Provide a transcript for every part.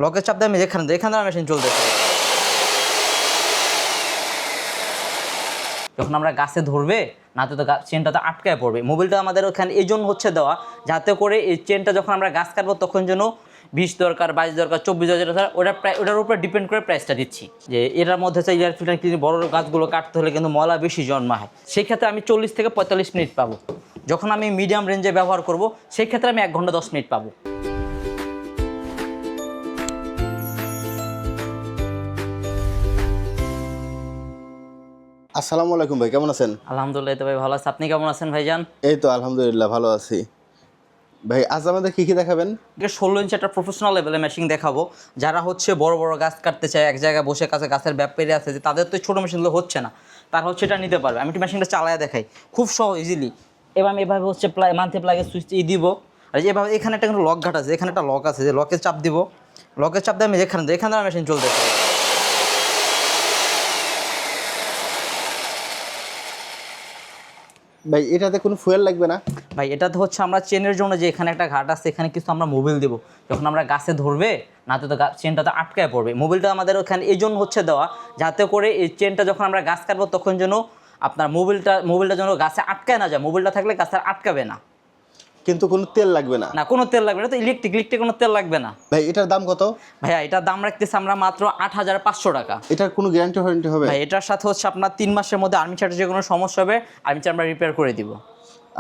লকের চাপ দিয়ে আমি যেখানে মেশিন চলতেছে। যখন আমরা গাছে ধরবে না তো চেনটা তো আটকায় পড়বে। মোবিলটা আমাদের ওখানে এই জন্য হচ্ছে দেওয়া, যাতে করে এই চেনটা যখন আমরা গাছ কাটবো তখন যেন 20 দরকার, 22 দরকার, 24,000 দরকার, ওটার উপর ডিপেন্ড করে প্রাইসটা দিচ্ছি। যে এটার মধ্যে হচ্ছে এয়ার ফিল্টার কিন্তু বড় গাছগুলো কাটতে হলে কিন্তু ময়লা বেশি জন্মায়, সেই ক্ষেত্রে আমি 40 থেকে 45 মিনিট পাবো। যখন আমি মিডিয়াম রেঞ্জে ব্যবহার করব সেই ক্ষেত্রে আমি 1 ঘন্টা 10 মিনিট পাবো। আসসালামু আলাইকুম ভাই, কেমন আছেন? আলহামদুলিল্লাহ, তো ভাই ভালো আছে। আপনি কেমন আছেন ভাইজান? এই তো আলহামদুলিল্লাহ ভালো আছি। ভাই আজ আমাদের কি দেখাবেন? 16 ইঞ্চি একটা প্রফেশনাল লেভেলের মেশিন দেখাবো। যারা হচ্ছে বড় বড় গাছ কাটতে চায়, এক জায়গায় বসে গাছের ব্যাপারে আছে, যে তাদের তো ছোটো মেশিনগুলো হচ্ছে না, তারা হচ্ছে এটা নিতে পারবে। আমি একটু মেশিনটা চালায় দেখাই, খুব সহজ ইজিলি। এবার আমি এভাবে হচ্ছে মান্থলি প্লাগের সুইচ দিব, আর এভাবে এখানে একটা কিন্তু লক ঘাট আছে, এখানে একটা লক আছে, যে লকের চাপ দিব। লকের চাপ দিয়ে আমি যেখানে আমার মেশিন চলতেছে। ভাই এটাতে কোনো ফুয়েল লাগবে না? ভাই এটাতে হচ্ছে আমরা চেনের জন্য যে এখানে একটা ঘাট আছে, এখানে কিছু আমরা মোবিল দেবো। যখন আমরা গাছে ধরবে না তো চেনটা তো আটকায় পড়বে। মোবিলটা আমাদের ওখানে এই জন্য হচ্ছে দেওয়া, যাতে করে এই চেনটা যখন আমরা গাছ কাটবো তখন যেন আপনার মোবিলটা যেন গাছে আটকায় না যায়। মোবিলটা থাকলে গাছে আটকাবে না। কিন্তু কোনো তেল লাগবে না? না, কোনো তেল লাগবে না, তো ইলেকট্রিক কোনো তেল লাগবে না। ভাই এটার দাম কত? ভাইয়া এটার দাম রাখতেছি আমরা মাত্র 8,500 টাকা। এটার কোনো গ্যারান্টি ওয়ারেন্টি হবে? ভাই এটার সাথে হচ্ছে আপনার 3 মাসের মধ্যে আর্মিচারের যে কোনো সমস্যা হবে আর্মিচার আমরা রিপেয়ার করে দিব।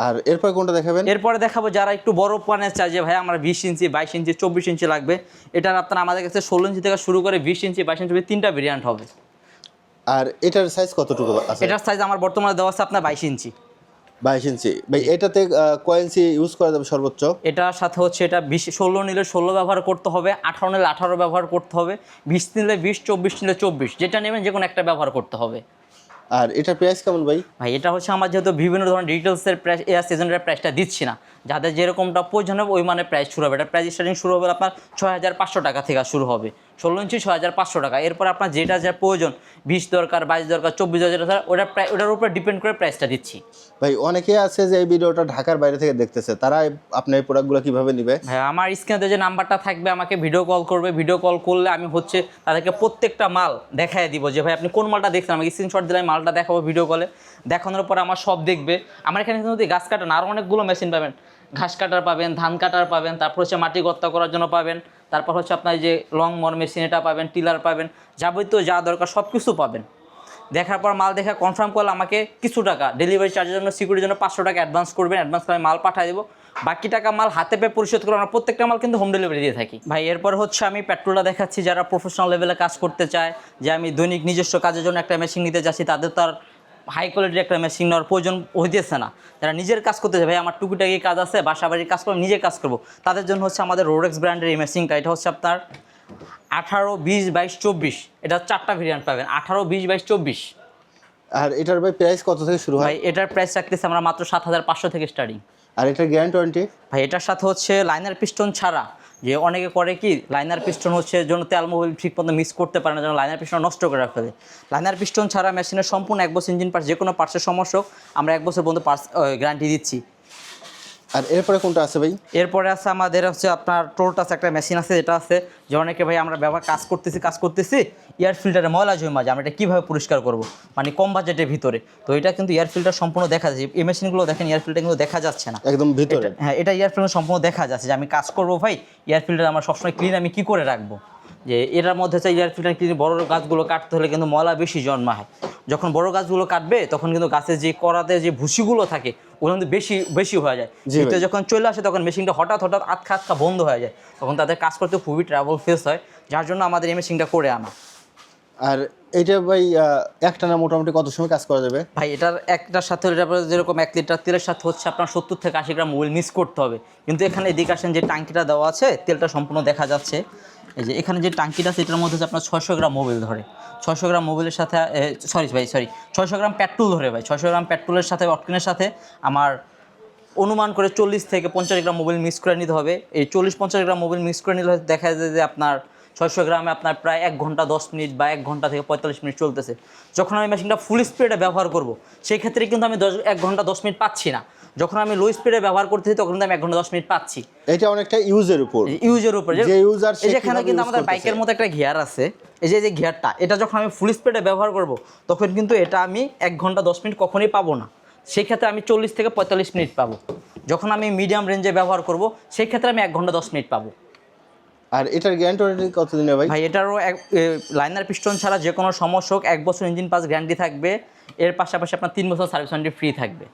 আর এরপর কোনটা দেখাবেন? এরপরে দেখাবো যারা একটু বড় প্ল্যানের চাই, যে ভাই আমার 20 ইঞ্চি, 22 ইঞ্চি, 24 ইঞ্চি লাগবে। এটার আপনার আমাদের কাছে 16 ইঞ্চি থেকে শুরু করে 20 ইঞ্চি, 22 ইঞ্চি, 3টা ভেরিয়েন্ট হবে। আর এটার সাইজ কতটুকু আছে? এটার সাইজ আমার বর্তমানে দেওয়া আছে আপনার 22 ইঞ্চি। 22 ইঞ্চি। ভাই এটাতে কয় ইঞ্চি ইউজ করা যাবে সর্বোচ্চ? এটার সাথে হচ্ছে এটা 16 নিলে 16 ব্যবহার করতে হবে, 18 নিলে 18 ব্যবহার করতে হবে, 20 নিলে 20, 24 নিলে 24, যেটা নেবেন যে কোনো একটা ব্যবহার করতে হবে। আর এটার প্রাইস কেমন ভাই? ভাই এটা হচ্ছে আমার যেহেতু বিভিন্ন ধরনের ডিটেলসের প্রাইস এয়ার সিজনের প্রাইসটা দিচ্ছি না, যাদের যেরকমটা প্রয়োজন হবে ওই মানে প্রাইস শুরু হবে। এটা প্রাইস স্টার্টিং শুরু হবে আপনার 6,500 টাকা থেকে শুরু হবে। 16 ইঞ্চি 6,500 টাকা। এরপর আপনার যেটা যা প্রয়োজন, 20 দরকার, 22 দরকার, 24,000 দরকার, ওটার উপর ডিপেন্ড করে প্রাইসটা দিচ্ছি। ভাই অনেকে আছে যে এই ভিডিওটা ঢাকার বাইরে থেকে দেখতেছে, তারা আপনার এই প্রোডাক্টগুলো কিভাবে নেবে? হ্যাঁ, আমার স্ক্রিনে যে নাম্বারটা থাকবে আমাকে ভিডিও কল করবে। ভিডিও কল করলে আমি হচ্ছে তাদেরকে প্রত্যেকটা মাল দেখায় দিব, যে ভাই আপনি কোন মালটা দেখছেন, আমাকে স্ক্রিনশট দিলে আমি মালটা দেখাবো ভিডিও কলে। দেখানোর পর আমার সব দেখবে। আমার এখানে কিন্তু গাছ কাটার আরও অনেকগুলো মেশিন পাবেন, ঘাস কাটার পাবেন, ধান কাটার পাবেন, তারপর হচ্ছে মাটি গর্তা করার জন্য পাবেন, তারপর হচ্ছে আপনার যে লং মর মেশিন এটা পাবেন, টিলার পাবেন, যাবতীয় যা দরকার সব কিছু পাবেন। দেখার পর মাল দেখা কনফার্ম করলে আমাকে কিছু টাকা ডেলিভারি চার্জের জন্য, সিকিউরিটির জন্য 500 টাকা অ্যাডভান্স করবেন। অ্যাডভান্স করে মাল পাঠিয়ে দেবো। বাকি টাকা মাল হাতে পেয়ে পরিশোধ করে আমরা প্রত্যেকটা মাল কিন্তু হোম ডেলিভারি দিয়ে থাকি। ভাই এরপর হচ্ছে আমি পেট্রোলটা দেখাচ্ছি, যারা প্রফেশনাল লেভেলে কাজ করতে চায়, যে আমি দৈনিক নিজস্ব কাজের জন্য একটা মেশিন নিতে যাচ্ছি, তাদের তো আর হাই কোয়ালিটির একটা মেশিন নেওয়ার প্রয়োজন হইতেছে না। যারা নিজের কাজ করতে চায়, ভাই আমার টুকিটাকি কাজ আছে, বাসা বাড়ির কাজ করবো, নিজের কাজ করবো, তাদের জন্য হচ্ছে আমাদের রোডেক্স ব্র্যান্ডের এই মেশিনটা। এটা হচ্ছে আপনার 18, 20, 22, 24। এটা 4টা ভেরিয়েন্ট পাবেন, 18, 20, 22, 24। আর এটার ভাই প্রাইস কত থেকে শুরু হয়? ভাই এটার প্রাইস রাখতেছি আমরা মাত্র 7,500 থেকে স্টার্টিং। আর এটার গ্যারান্টি ওয়ারেন্টি? ভাই এটার সাথে হচ্ছে লাইনার পিস্টন ছাড়া, যে অনেকে করে কি লাইনার পিস্টন হচ্ছে জন্য তেল মোবিল ঠিক মতো মিক্স করতে পারে না, যেন লাইনার পিস্টন নষ্ট করে ফেলে। লাইনার পিস্টন ছাড়া মেশিনের সম্পূর্ণ 1 বছর ইঞ্জিন পার্টস, যে কোনো পার্টসের সমস্যা হোক আমরা 1 বছর পর্যন্ত পার্টস গ্যারান্টি দিচ্ছি। আর এরপরে কোনটা আছে ভাই? এরপরে আছে আমাদের হচ্ছে আপনার টোলটাস একটা মেশিন আছে, যেটা আছে যে অনেকে ভাই আমরা কাজ করতেছি এয়ার ফিল্টারে ময়লা জমা যায়, আমরা এটা কীভাবে পরিষ্কার করব, মানে কম বাজেটের ভিতরে। তো এটা কিন্তু এয়ার ফিল্টার সম্পূর্ণ দেখা যাচ্ছে। এই মেশিনগুলো দেখেন এয়ার ফিল্টার কিন্তু দেখা যাচ্ছে না একদম ভিতরে। হ্যাঁ, এটা এয়ার ফিল্টার সম্পূর্ণ দেখা যাচ্ছে, যে আমি কাজ করবো ভাই এয়ার ফিল্টার আমার সবসময় ক্লিন আমি কী করে রাখবো। যে এটার মধ্যে হচ্ছে এয়ার ফিল্টার ক্লিন, বড় গাছগুলো কাটতে হলে কিন্তু ময়লা বেশি জন্মায়। যখন বড় গাছগুলো কাটবে তখন কিন্তু গাছের যে করাতে যে ভুসিগুলো থাকে ওগুলো কিন্তু বেশি হয়ে যায়। শীতে যখন চলে আসে তখন মেশিনটা হঠাৎ আটকা বন্ধ হয়ে যায়, তখন তাদের কাজ করতে খুবই ট্রাবল ফেস হয়, যার জন্য আমাদের এই মেশিনটা করে আনা। আর এইটা ভাই একটানা মোটামুটি কত সময় কাজ করা যাবে? ভাই এটার একটার সাথে যেরকম 1 লিটার তেলের সাথে হচ্ছে আপনার 70 থেকে 80 গ্রাম মোবিল মিক্স করতে হবে। কিন্তু এখানে এদিকে আসেন, যে টাঙ্কিটা দেওয়া আছে তেলটা সম্পূর্ণ দেখা যাচ্ছে। এই যে এখানে যে টাঙ্কিটা আছে এটার মধ্যে হচ্ছে আপনার 600 গ্রাম মোবিল ধরে। 600 গ্রাম মোবিলের সাথে 600 গ্রাম পেট্রোল ধরে ভাই। 600 গ্রাম পেট্রোলের সাথে অক্টেনের সাথে আমার অনুমান করে 40 থেকে 50 গ্রাম মোবিল মিক্স করে নিতে হবে। এই 40-50 গ্রাম মোবিল মিক্স করে নিলে দেখা যায় যে আপনার 600 গ্রামে আপনার প্রায় 1 ঘন্টা 10 মিনিট বা 1 ঘন্টা থেকে 45 মিনিট চলতেছে। যখন আমি মেশিনটা ফুল স্পিডে ব্যবহার করব সেই ক্ষেত্রে কিন্তু আমি 1 ঘন্টা 10 মিনিট পাচ্ছি না। যখন আমি লো স্পিডে ব্যবহার করতেছি তখন কিন্তু আমি 1 ঘন্টা 10 মিনিট পাচ্ছি। এটা অনেকটা ইউজের উপর, ইউজের উপর যে ইউজার এই যেখানে কিন্তু আমাদের বাইকের মতো একটা গিয়ার আছে, এই যে গিয়ারটা, এটা যখন আমি ফুল স্পিডে ব্যবহার করব তখন কিন্তু এটা আমি 1 ঘন্টা 10 মিনিট কখনোই পাবো না। সেই ক্ষেত্রে আমি 40 থেকে 45 মিনিট পাবো। যখন আমি মিডিয়াম রেঞ্জে ব্যবহার করব সেই ক্ষেত্রে আমি 1 ঘন্টা 10 মিনিট পাবো। আর এটার গ্যারান্টি ওয়ারেন্টি কতদিনের ভাই? ভাই এটারও লাইনার পিস্টন ছাড়া যে কোনো সমস্যা হোক 1 বছর ইঞ্জিন পাস গ্যারান্টি থাকবে। এর পাশাপাশি আপনার 3 বছর সার্ভিস ওয়ারেন্টি ফ্রি থাকবে।